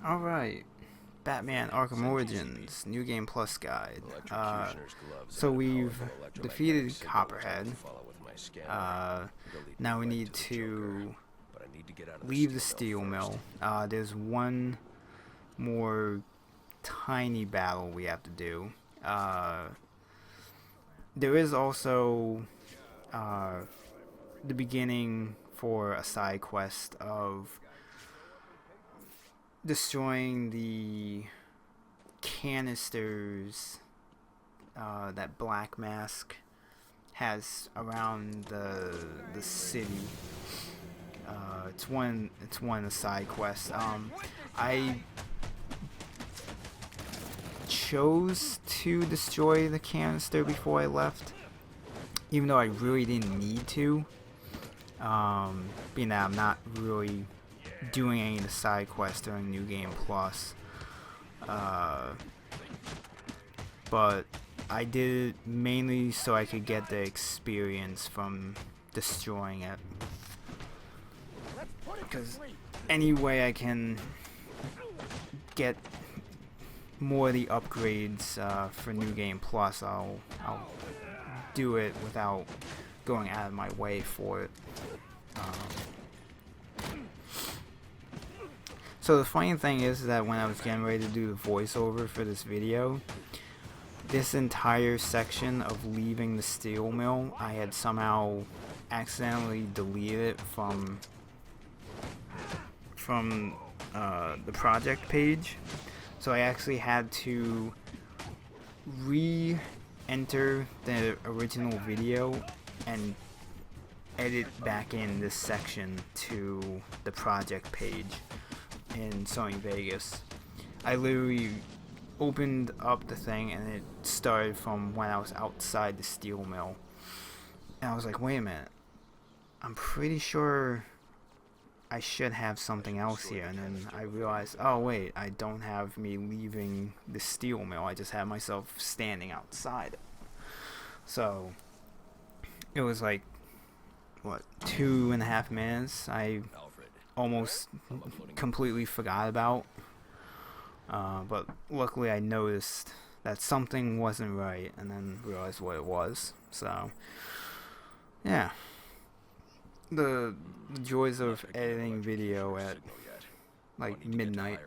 Alright, Batman Arkham Origins, New Game Plus Guide. So we've defeated Copperhead. Now we need to leave the steel mill. There's one more tiny battle we have to do. There is also the beginning for a side quest of destroying the canisters that Black Mask has around the city. It's one of the side quests. I chose to destroy the canister before I left, even though I really didn't need to. Being that I'm not really doing any of the side quests during New Game Plus, but I did it mainly so I could get the experience from destroying it, because any way I can get more of the upgrades for New Game Plus, I'll do it without going out of my way for it. So the funny thing is that when I was getting ready to do the voiceover for this video, this entire section of leaving the steel mill, I had somehow accidentally deleted it from the project page. So I actually had to re-enter the original video and edit back in this section to the project page in Sony Vegas. I literally opened up the thing and it started from when I was outside the steel mill, and I was like, wait a minute, I'm pretty sure I should have something else here. And then I realized, oh wait, I don't have me leaving the steel mill, I just have myself standing outside. So it was like, what, 2.5 minutes I almost completely forgot about, but luckily I noticed that something wasn't right and then realized what it was. So yeah, the joys of editing video at like midnight.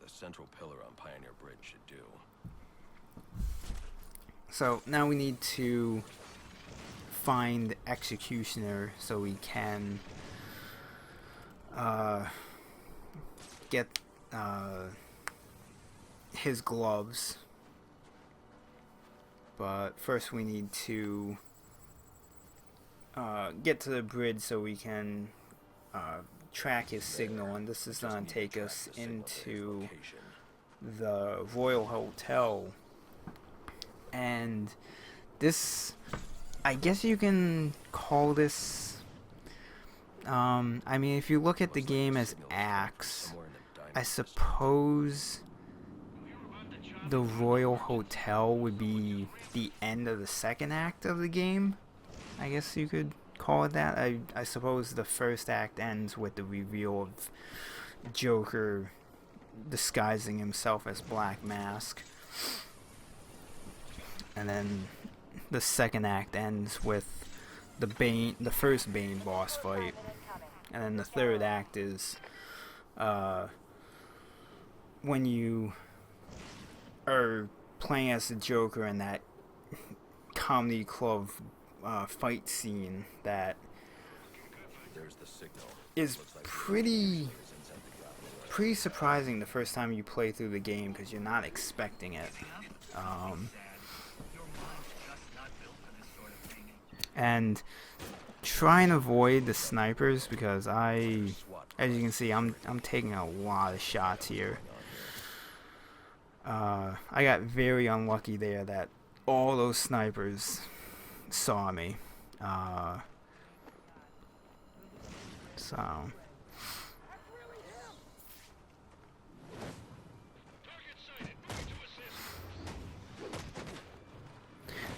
The central pillar on Pioneer Bridge should do. So now we need to find the Executioner so we can get his gloves. But first we need to get to the bridge so we can track his signal, and this is going to take us into the Royal Hotel. And this, I guess you can call this, I mean, if you look at the game as acts, I suppose the Royal Hotel would be the end of the second act of the game. I guess you could call it that. I suppose the first act ends with the reveal of Joker disguising himself as Black Mask, and then the second act ends with the first Bane boss fight, and then the third act is when you are playing as the Joker in that comedy club fight scene that is pretty surprising the first time you play through the game, because you're not expecting it. And try and avoid the snipers, because as you can see, I'm taking a lot of shots here. I got very unlucky there that all those snipers saw me.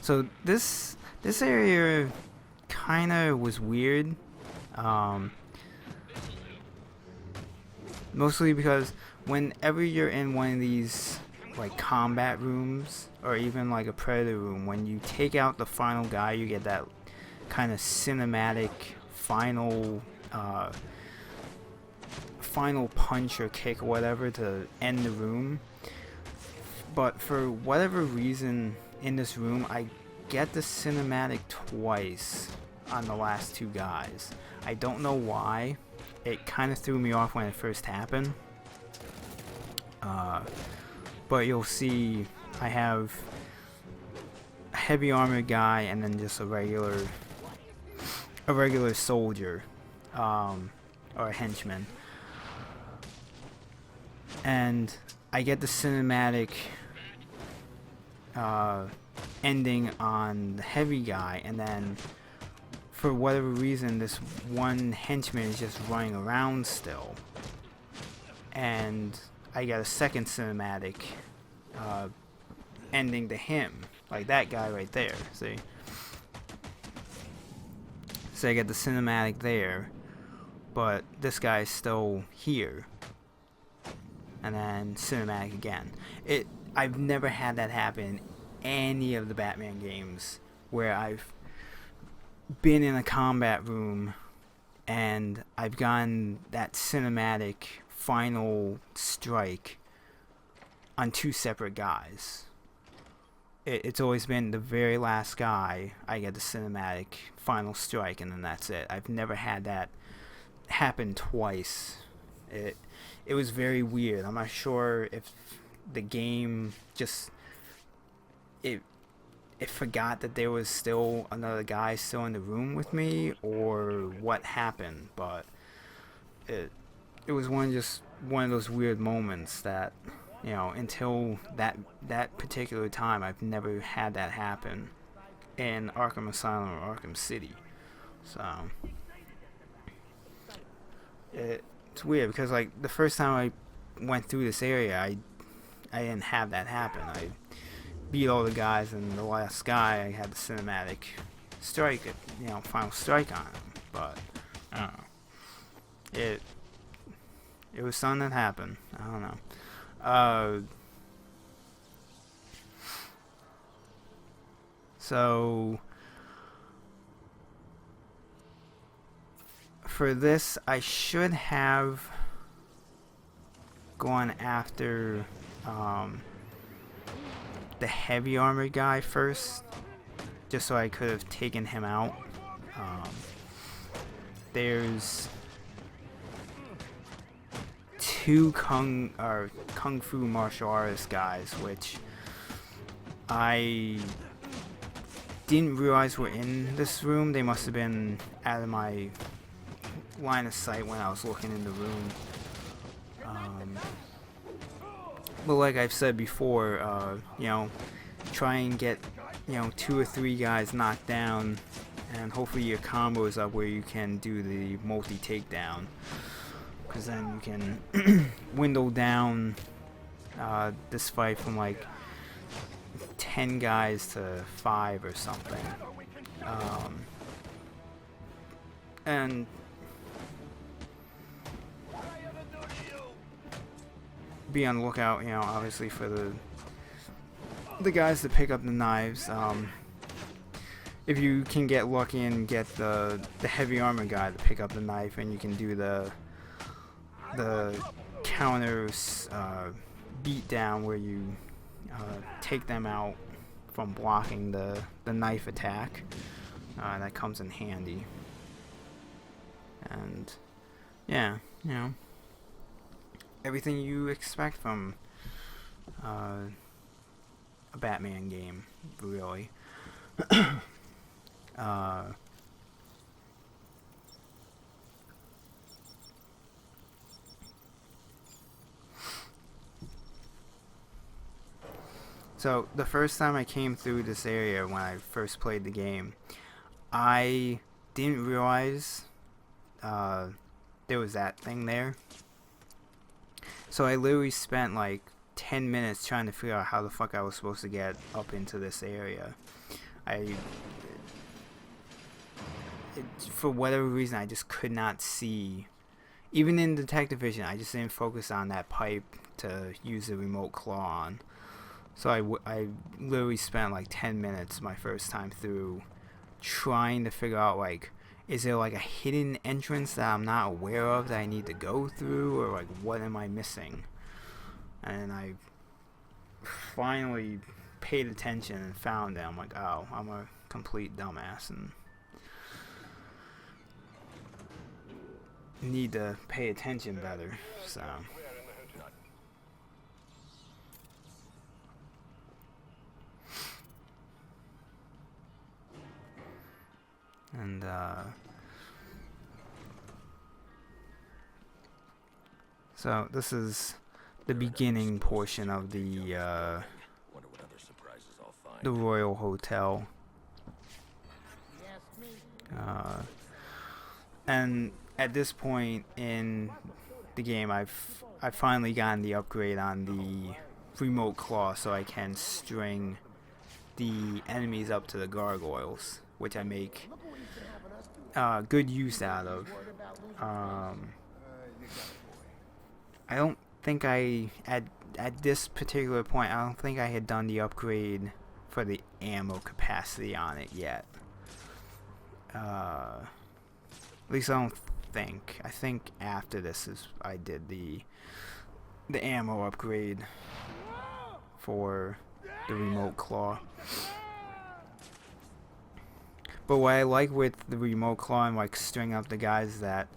So this area kind of was weird. Mostly because whenever you're in one of these like combat rooms or even like a predator room, when you take out the final guy, you get that kind of cinematic final final punch or kick or whatever to end the room. But for whatever reason in this room, I get the cinematic twice on the last two guys. I don't know why. It kind of threw me off when it first happened. But you'll see I have a heavy armored guy and then just a regular soldier, or a henchman. And I get the cinematic ending on the heavy guy, and then for whatever reason this one henchman is just running around still, and I got a second cinematic ending to him, like that guy right there, see? So I get the cinematic there, but this guy's still here, and then cinematic again. I've never had that happen in any of the Batman games where I've been in a combat room and I've gotten that cinematic final strike on two separate guys. It's always been the very last guy, I get the cinematic final strike, and then that's it. I've never had that happen twice. It was very weird. I'm not sure if the game just it forgot that there was still another guy still in the room with me, or what happened, but it was one of those weird moments that, you know, until that particular time, I've never had that happen in Arkham Asylum or Arkham City. So it's weird because like the first time I went through this area, I didn't have that happen. I beat all the guys, and the last guy I had the cinematic strike, final strike on him. But I don't know. It was something that happened. I don't know. So for this, I should have gone after the heavy armored guy first, just so I could have taken him out. There's two kung fu martial artist guys, which I didn't realize were in this room. They must have been out of my line of sight when I was looking in the room. But like I've said before, try and get 2 or 3 guys knocked down, and hopefully your combo is up where you can do the multi takedown, because then you can dwindle down this fight from like 10 guys to 5 or something. And be on the lookout, obviously for the guys that pick up the knives. If you can get lucky and get the heavy armor guy to pick up the knife, and you can do the counter beat down where you take them out from blocking the knife attack, that comes in handy. And yeah, everything you expect from a Batman game, really. So the first time I came through this area when I first played the game, I didn't realize there was that thing there. So I literally spent like 10 minutes trying to figure out how the fuck I was supposed to get up into this area. For whatever reason, I just could not see Even in Detective Vision, I just didn't focus on that pipe to use the remote claw on. So I literally spent like 10 minutes my first time through trying to figure out, like, is there like a hidden entrance that I'm not aware of that I need to go through, or like what am I missing? And I finally paid attention and found it. I'm like, oh, I'm a complete dumbass and need to pay attention better. So and so this is the beginning portion of the Royal Hotel. And at this point in the game, I've finally gotten the upgrade on the remote claw, so I can string the enemies up to the gargoyles, which I make good use out of. I don't think at this particular point, I don't think I had done the upgrade for the ammo capacity on it yet. At least I don't think. I think after this I did the ammo upgrade for the remote claw. But what I like with the remote claw and like string up the guys is that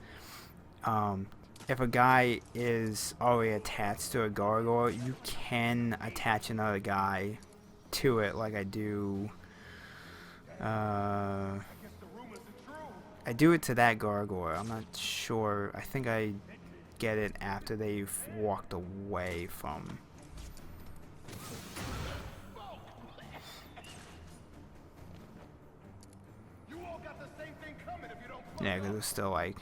if a guy is already attached to a gargoyle, you can attach another guy to it, like I do. I do it to that gargoyle. I'm not sure. I think I get it after they've walked away from. Yeah, because it's still like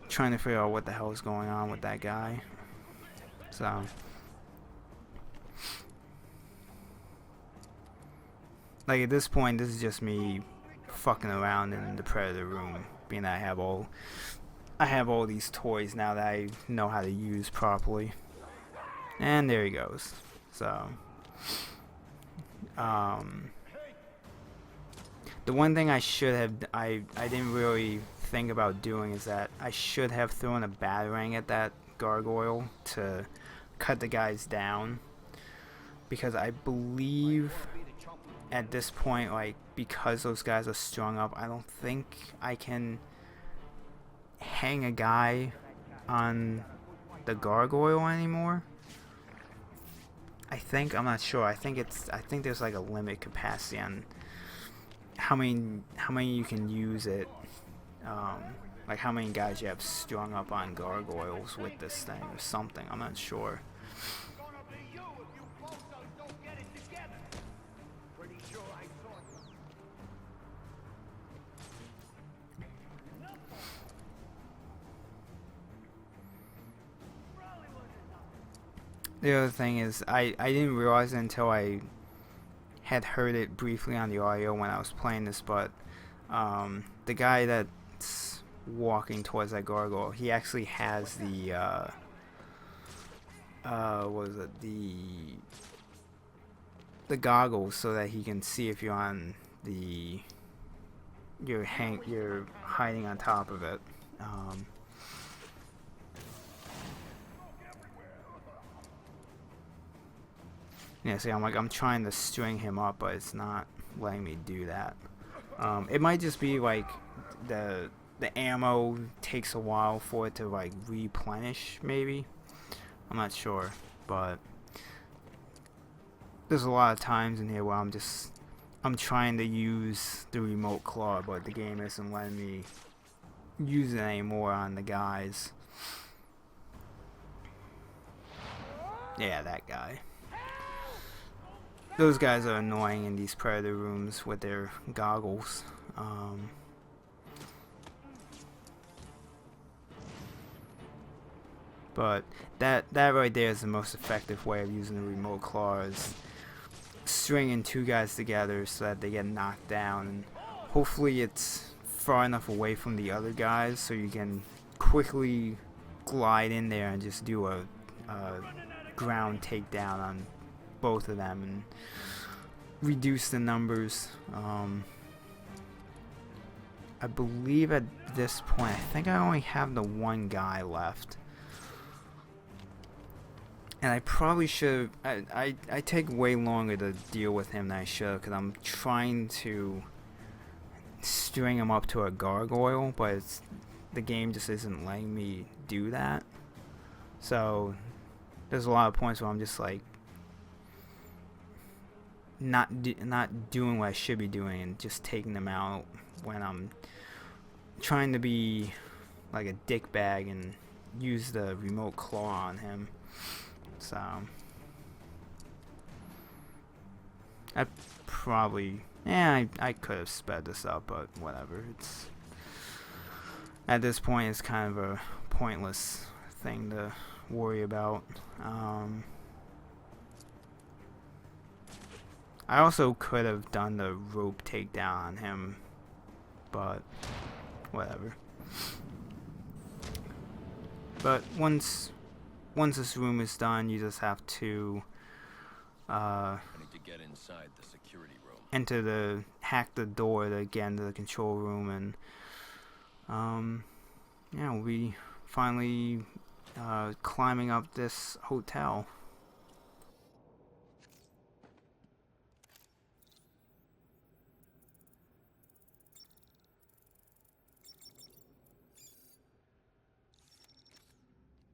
trying to figure out what the hell is going on with that guy. So like at this point, this is just me fucking around in the Predator room, being that I have all these toys now that I know how to use properly. And there he goes. So the one thing I should have I didn't really think about doing is that I should have thrown a batarang at that gargoyle to cut the guys down, because I believe at this point, like, because those guys are strung up, I don't think I can hang a guy on the gargoyle anymore. I'm not sure. I think there's like a limit capacity on how many you can use it. Like how many guys you have strung up on gargoyles with this thing or something. I'm not sure. The other thing is, I didn't realize it until I had heard it briefly on the audio when I was playing this, but the guy that's walking towards that gargoyle, he actually has the what is it, the goggles, so that he can see if you're on you're hiding on top of it. Yeah, see, I'm trying to string him up, but it's not letting me do that. It might just be like the ammo takes a while for it to like replenish, maybe. I'm not sure, but there's a lot of times in here where I'm trying to use the remote claw, but the game isn't letting me use it anymore on the guys. Yeah, that guy. Those guys are annoying in these Predator rooms with their goggles. But that right there is the most effective way of using the remote claw, is stringing two guys together so that they get knocked down, and hopefully it's far enough away from the other guys so you can quickly glide in there and just do a ground takedown on both of them and reduce the numbers. I believe at this point, I think I only have the one guy left. And I probably should. I take way longer to deal with him than I should, because I'm trying to string him up to a gargoyle, but the game just isn't letting me do that. So there's a lot of points where I'm just like not doing what I should be doing and just taking them out when I'm trying to be like a dickbag and use the remote claw on him. So I probably, I could have sped this up, but whatever. It's at this point, it's kind of a pointless thing to worry about. I also could have done the rope takedown on him, but whatever. But once this room is done, you just have to I need to get inside the security room. hack the door to get into the control room, and yeah, we'll be finally climbing up this hotel.